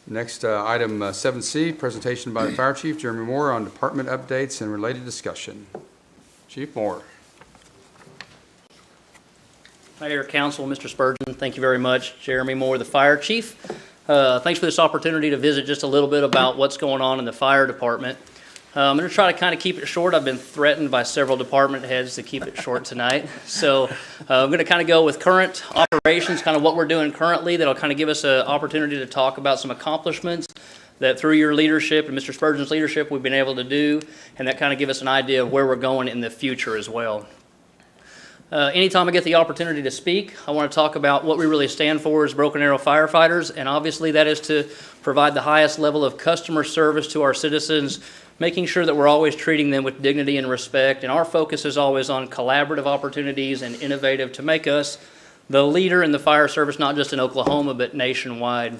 Next, item 7C, presentation by the Fire Chief, Jeremy Moore, on department updates and related discussion. Chief Moore. Mayor, Council, Mr. Spurgeon, thank you very much. Jeremy Moore, the Fire Chief. Thanks for this opportunity to visit just a little bit about what's going on in the fire department. I'm going to try to kind of keep it short. I've been threatened by several department heads to keep it short tonight. So I'm going to kind of go with current operations, kind of what we're doing currently. That'll kind of give us an opportunity to talk about some accomplishments that through your leadership and Mr. Spurgeon's leadership we've been able to do, and that kind of give us an idea of where we're going in the future as well. Anytime I get the opportunity to speak, I want to talk about what we really stand for as Broken Arrow Firefighters, and obviously that is to provide the highest level of customer service to our citizens, making sure that we're always treating them with dignity and respect, and our focus is always on collaborative opportunities and innovative to make us the leader in the fire service, not just in Oklahoma, but nationwide.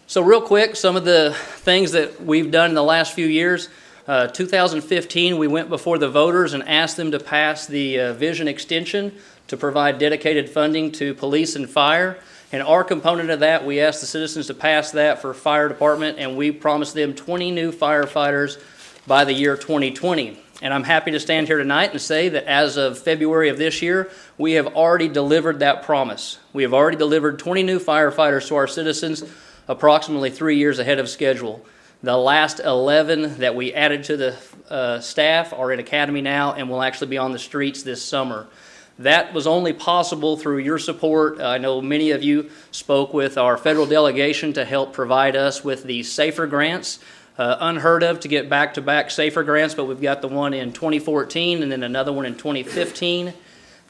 So real quick, some of the things that we've done in the last few years. 2015, we went before the voters and asked them to pass the vision extension to provide dedicated funding to police and fire. And our component of that, we asked the citizens to pass that for fire department, and we promised them 20 new firefighters by the year 2020. And I'm happy to stand here tonight and say that as of February of this year, we have already delivered that promise. We have already delivered 20 new firefighters to our citizens, approximately 3 years ahead of schedule. The last 11 that we added to the staff are in academy now and will actually be on the streets this summer. That was only possible through your support. I know many of you spoke with our federal delegation to help provide us with the SAFER grants. Unheard of to get back-to-back SAFER grants, but we've got the one in 2014 and then another one in 2015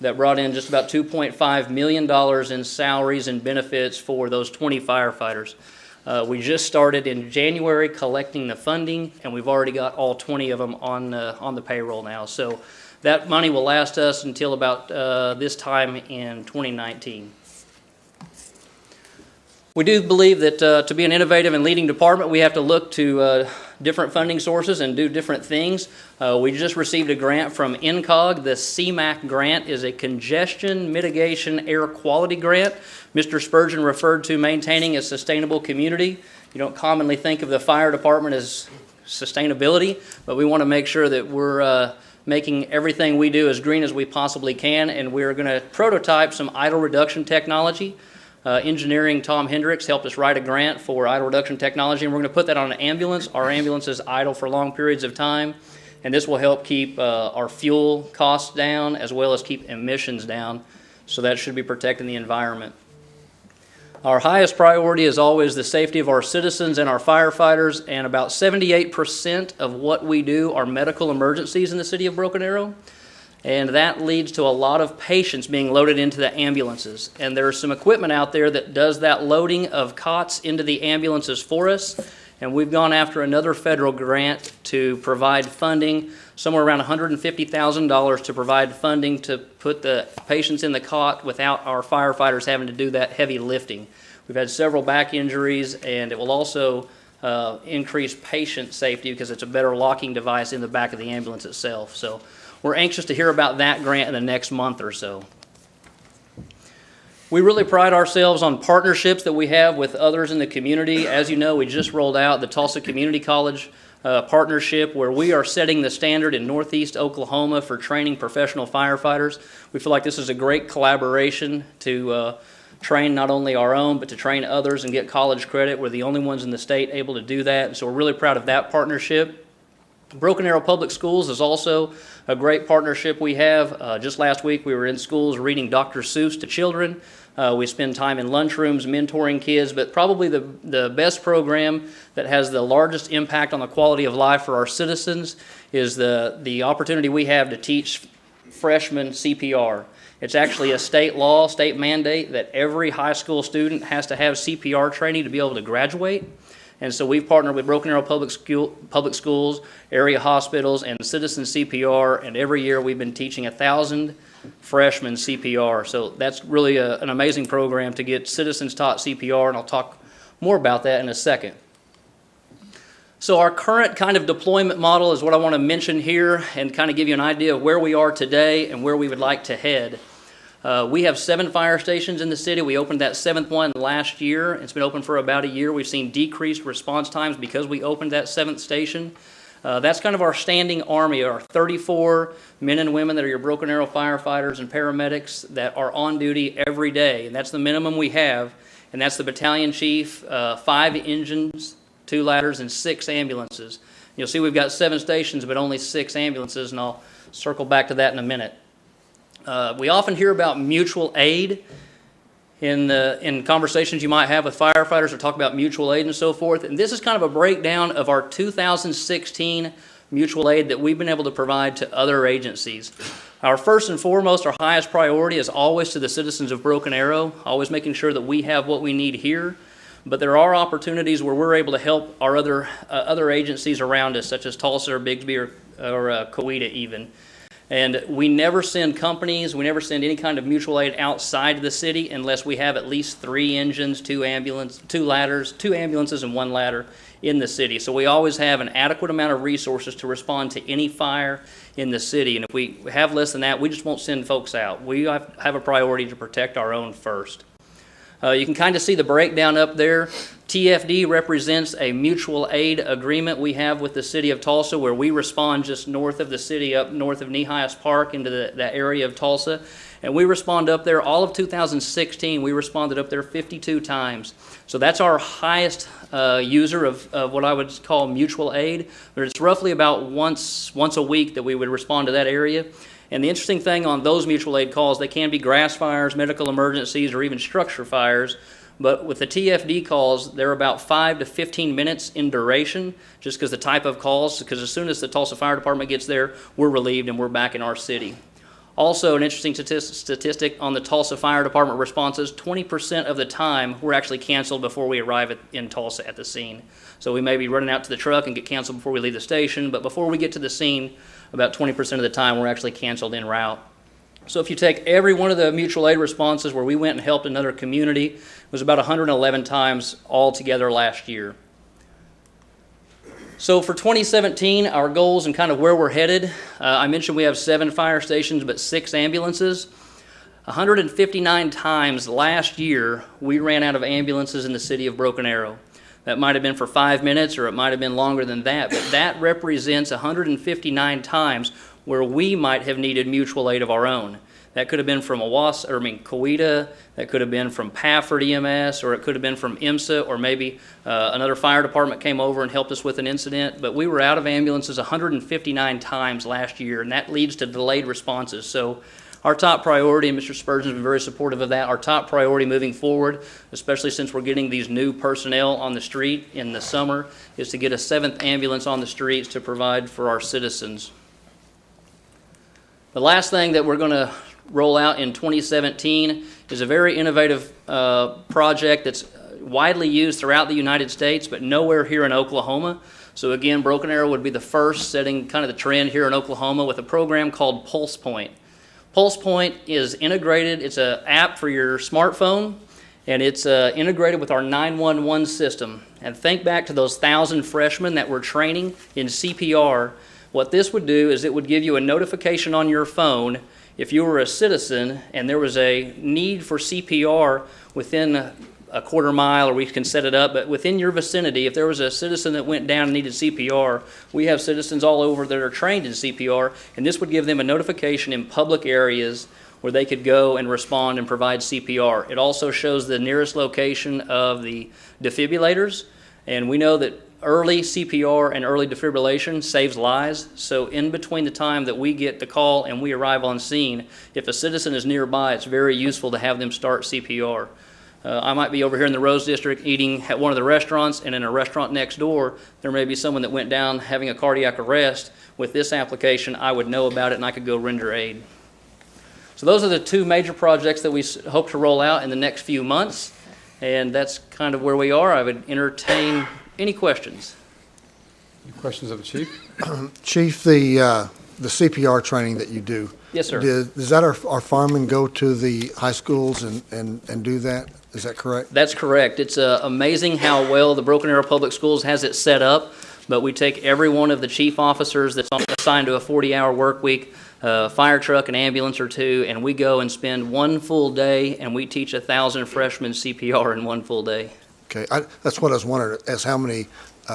that brought in just about $2.5 million in salaries and benefits for those 20 firefighters. We just started in January collecting the funding, and we've already got all 20 of them on the payroll now. So that money will last us until about this time in 2019. We do believe that to be an innovative and leading department, we have to look to different funding sources and do different things. We just received a grant from NCOG. The CMAQ grant is a Congestion Mitigation Air Quality Grant. Mr. Spurgeon referred to maintaining a sustainable community. You don't commonly think of the fire department as sustainability, but we want to make sure that we're making everything we do as green as we possibly can, and we're going to prototype some idle reduction technology. Engineering Tom Hendricks helped us write a grant for idle reduction technology, and we're going to put that on an ambulance. Our ambulance is idle for long periods of time, and this will help keep our fuel costs down as well as keep emissions down, so that should be protecting the environment. Our highest priority is always the safety of our citizens and our firefighters, and about 78% of what we do are medical emergencies in the city of Broken Arrow. And that leads to a lot of patients being loaded into the ambulances. And there's some equipment out there that does that loading of cots into the ambulances for us. And we've gone after another federal grant to provide funding, somewhere around $150,000 to provide funding to put the patients in the cot without our firefighters having to do that heavy lifting. We've had several back injuries, and it will also increase patient safety because it's a better locking device in the back of the ambulance itself. So we're anxious to hear about that grant in the next month or so. We really pride ourselves on partnerships that we have with others in the community. As you know, we just rolled out the Tulsa Community College partnership, where we are setting the standard in Northeast Oklahoma for training professional firefighters. We feel like this is a great collaboration to train not only our own, but to train others and get college credit. We're the only ones in the state able to do that, and so we're really proud of that partnership. Broken Arrow Public Schools is also a great partnership we have. Just last week we were in schools reading Dr. Seuss to children. We spend time in lunchrooms mentoring kids, but probably the best program that has the largest impact on the quality of life for our citizens is the opportunity we have to teach freshmen CPR. It's actually a state law, state mandate that every high school student has to have CPR training to be able to graduate. And so we've partnered with Broken Arrow Public Schools, area hospitals, and Citizen CPR, and every year we've been teaching 1,000 freshmen CPR. So that's really an amazing program to get citizens taught CPR, and I'll talk more about that in a second. So our current kind of deployment model is what I want to mention here and kind of give you an idea of where we are today and where we would like to head. We have 7 fire stations in the city. We opened that 7th one last year. It's been open for about a year. We've seen decreased response times because we opened that 7th station. That's kind of our standing army, our 34 men and women that are your Broken Arrow firefighters and paramedics that are on duty every day. And that's the minimum we have. And that's the battalion chief, 5 engines, 2 ladders, and 6 ambulances. You'll see we've got 7 stations, but only 6 ambulances, and I'll circle back to that in a minute. We often hear about mutual aid in conversations you might have with firefighters or talk about mutual aid and so forth. And this is kind of a breakdown of our 2016 mutual aid that we've been able to provide to other agencies. Our first and foremost, our highest priority is always to the citizens of Broken Arrow, always making sure that we have what we need here. But there are opportunities where we're able to help our other agencies around us, such as Tulsa or Bigsby or Coweta even. And we never send companies, we never send any kind of mutual aid outside the city unless we have at least 3 engines, 2 ladders, 2 ambulances, and 1 ladder in the city. So we always have an adequate amount of resources to respond to any fire in the city. And if we have less than that, we just won't send folks out. We have a priority to protect our own first. You can kind of see the breakdown up there. TFD represents a mutual aid agreement we have with the city of Tulsa, where we respond just north of the city, up north of Nehias Park into that area of Tulsa. And we respond up there, all of 2016, we responded up there 52 times. So that's our highest user of what I would call mutual aid. But it's roughly about once a week that we would respond to that area. And the interesting thing on those mutual aid calls, they can be grass fires, medical emergencies, or even structure fires. But with the TFD calls, they're about 5 to 15 minutes in duration, just because the type of calls, because as soon as the Tulsa Fire Department gets there, we're relieved and we're back in our city. Also, an interesting statistic on the Tulsa Fire Department responses, 20% of the time we're actually canceled before we arrive in Tulsa at the scene. So we may be running out to the truck and get canceled before we leave the station, but before we get to the scene, about 20% of the time we're actually canceled en route. So if you take every one of the mutual aid responses where we went and helped another community, it was about 111 times altogether last year. So for 2017, our goals and kind of where we're headed, I mentioned we have 7 fire stations but 6 ambulances. 159 times last year we ran out of ambulances in the city of Broken Arrow. That might have been for 5 minutes, or it might have been longer than that, but that represents 159 times where we might have needed mutual aid of our own. That could have been from Coweta, that could have been from Pafford EMS, or it could have been from IMSA, or maybe another fire department came over and helped us with an incident. But we were out of ambulances 159 times last year, and that leads to delayed responses. So our top priority, and Mr. Spurgeon's been very supportive of that, our top priority moving forward, especially since we're getting these new personnel on the street in the summer, is to get a 7th ambulance on the streets to provide for our citizens. The last thing that we're going to roll out in 2017 is a very innovative project that's widely used throughout the United States, but nowhere here in Oklahoma. So again, Broken Arrow would be the first, setting kind of the trend here in Oklahoma with a program called Pulse Point. Pulse Point is integrated. It's an app for your smartphone, and it's integrated with our 911 system. And think back to those 1,000 freshmen that we're training in CPR. What this would do is it would give you a notification on your phone if you were a citizen and there was a need for CPR within a quarter mile, or we can set it up, but within your vicinity, if there was a citizen that went down and needed CPR, we have citizens all over that are trained in CPR, and this would give them a notification in public areas where they could go and respond and provide CPR. It also shows the nearest location of the defibrillators, and we know that early CPR and early defibrillation saves lives. So in between the time that we get the call and we arrive on scene, if a citizen is nearby, it's very useful to have them start CPR. I might be over here in the Rose District eating at one of the restaurants, and in a restaurant next door, there may be someone that went down having a cardiac arrest. With this application, I would know about it and I could go render aid. So those are the 2 major projects that we hope to roll out in the next few months, and that's kind of where we are. I would entertain any questions. Any questions of the Chief? Chief, the CPR training that you do. Yes, sir. Does that our firemen go to the high schools and do that? Is that correct? That's correct. It's amazing how well the Broken Arrow Public Schools has it set up. but we take every one of the chief officers that's assigned to a 40-hour work week, fire truck, an ambulance or two, and we go and spend one full day, and we teach 1,000 freshmen CPR in one full day. Okay, that's what I was wondering, as how many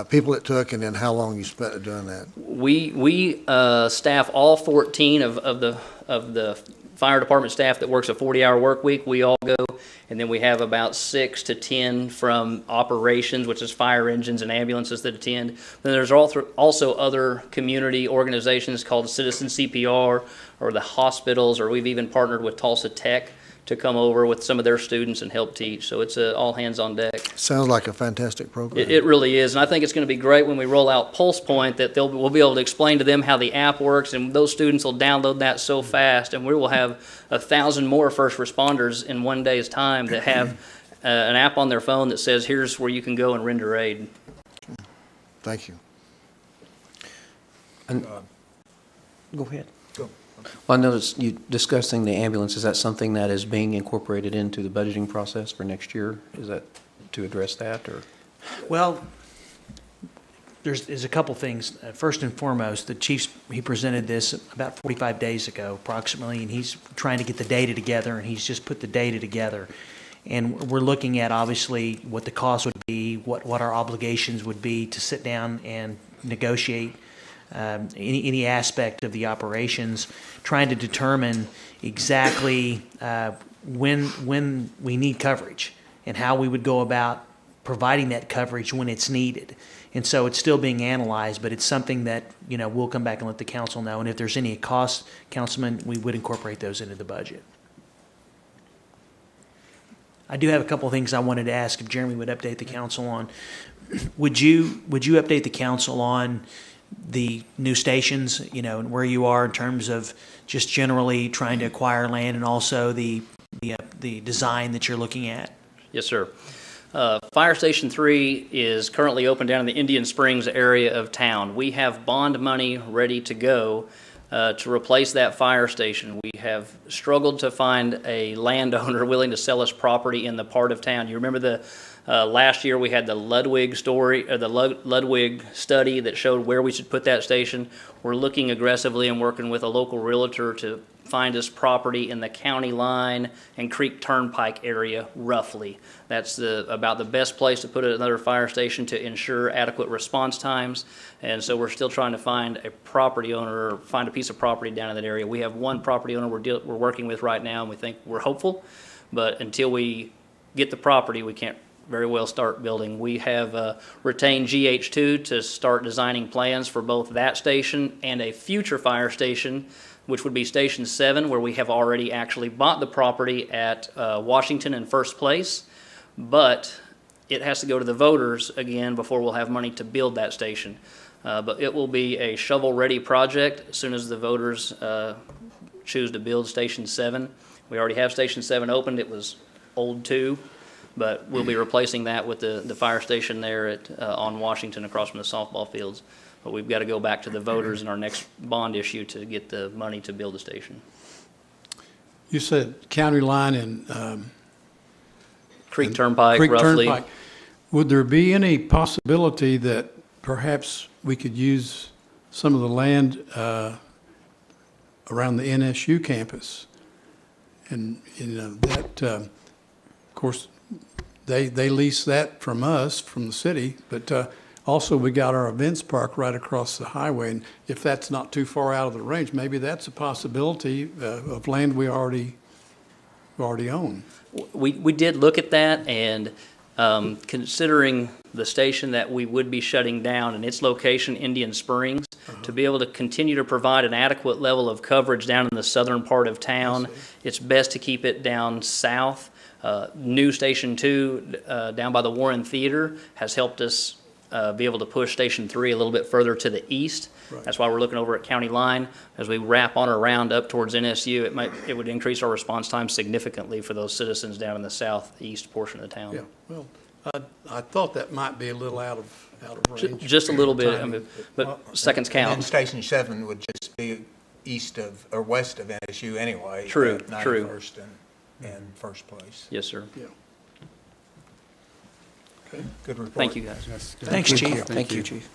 people it took and then how long you spent doing that. We staff all 14 of the fire department staff that works a 40-hour work week. We all go, and then we have about 6 to 10 from operations, which is fire engines and ambulances that attend. Then there's also other community organizations called Citizen CPR or the hospitals, or we've even partnered with Tulsa Tech to come over with some of their students and help teach. So it's all hands on deck. Sounds like a fantastic program. It really is, and I think it's going to be great when we roll out Pulse Point, that we'll be able to explain to them how the app works, and those students will download that so fast, and we will have 1,000 more first responders in one day's time that have an app on their phone that says, here's where you can go and render aid. Thank you. Go ahead. Well, I noticed you discussing the ambulance. Is that something that is being incorporated into the budgeting process for next year? Is that to address that, or? Well, there's a couple things. First and foremost, the chief, he presented this about 45 days ago approximately, and he's trying to get the data together, and he's just put the data together. And we're looking at, obviously, what the cost would be, what our obligations would be to sit down and negotiate any aspect of the operations, trying to determine exactly when we need coverage and how we would go about providing that coverage when it's needed. And so it's still being analyzed, but it's something that, we'll come back and let the council know. And if there's any costs, Councilman, we would incorporate those into the budget. I do have a couple of things I wanted to ask if Jeremy would update the council on. Would you update the council on the new stations, and where you are in terms of just generally trying to acquire land, and also the design that you're looking at? Yes, sir. Fire Station 3 is currently open down in the Indian Springs area of town. We have bond money ready to go to replace that fire station. We have struggled to find a landowner willing to sell us property in the part of town. You remember last year we had the Ludwig Ludwig study that showed where we should put that station. We're looking aggressively and working with a local realtor to find us property in the county line and Creek Turnpike area, roughly. That's about the best place to put another fire station to ensure adequate response times. And so we're still trying to find a property owner, or find a piece of property down in that area. We have one property owner we're working with right now, and we think we're hopeful. But until we get the property, we can't very well start building. We have retained GH2 to start designing plans for both that station and a future fire station, which would be Station 7, where we have already actually bought the property at Washington and First Place, but it has to go to the voters again before we'll have money to build that station. But it will be a shovel-ready project as soon as the voters choose to build Station 7. We already have Station 7 opened. It was old 2. But we'll be replacing that with the fire station there on Washington across from the softball fields. But we've got to go back to the voters in our next bond issue to get the money to build the station. You said county line and Creek Turnpike, Creek roughly. Turnpike. Would there be any possibility that perhaps we could use some of the land around the NSU campus? And, that, of course, they lease that from us, from the city, but also we got our events park right across the highway, and if that's not too far out of the range, maybe that's a possibility of land we already own. We did look at that, and considering the station that we would be shutting down and its location, Indian Springs, to be able to continue to provide an adequate level of coverage down in the southern part of town, it's best to keep it down south. New Station 2 down by the Warren Theater has helped us be able to push Station 3 a little bit further to the east. Right. That's why we're looking over at County Line. As we wrap on around up towards NSU, it would increase our response time significantly for those citizens down in the southeast portion of the town. Yeah, well, I thought that might be a little out of range. Just a little bit, but seconds count. And Station 7 would just be east of, or west of NSU anyway. True, at true. 91st and First Place. Yes, sir. Yeah. Okay. Good report. Thank you, guys. Yes. Thanks, Chief. Thank you, Chief.